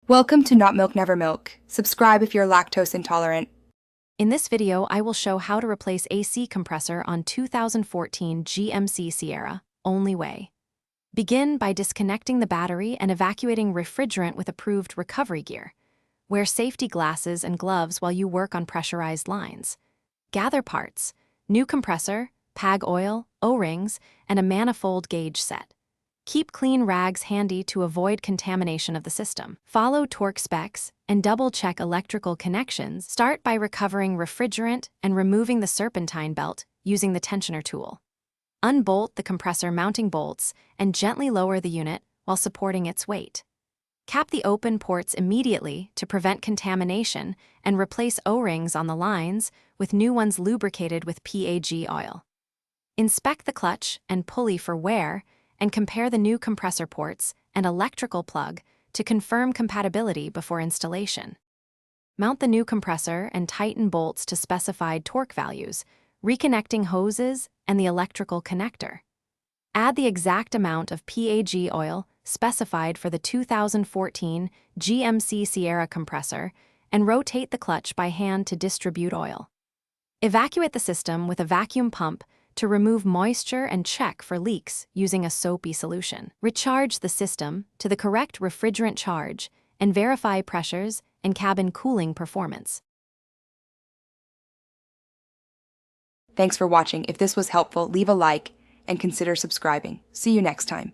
Welcome to Not Milk Never Milk. Subscribe if you're lactose intolerant. In this video, I will show how to replace AC compressor on 2014 GMC Sierra, only way. Begin by disconnecting the battery and evacuating refrigerant with approved recovery gear. Wear safety glasses and gloves while you work on pressurized lines. Gather parts: new compressor, PAG oil, O-rings, and a manifold gauge set. Keep clean rags handy to avoid contamination of the system. Follow torque specs and double-check electrical connections. Start by recovering refrigerant and removing the serpentine belt using the tensioner tool. Unbolt the compressor mounting bolts and gently lower the unit while supporting its weight. Cap the open ports immediately to prevent contamination and replace O-rings on the lines with new ones lubricated with PAG oil. Inspect the clutch and pulley for wear and compare the new compressor ports and electrical plug to confirm compatibility before installation. Mount the new compressor and tighten bolts to specified torque values, reconnecting hoses and the electrical connector. Add the exact amount of PAG oil specified for the 2014 GMC Sierra compressor and rotate the clutch by hand to distribute oil. Evacuate the system with a vacuum pump to remove moisture and check for leaks using a soapy solution. Recharge the system to the correct refrigerant charge and verify pressures and cabin cooling performance. Thanks for watching. If this was helpful, leave a like and consider subscribing. See you next time.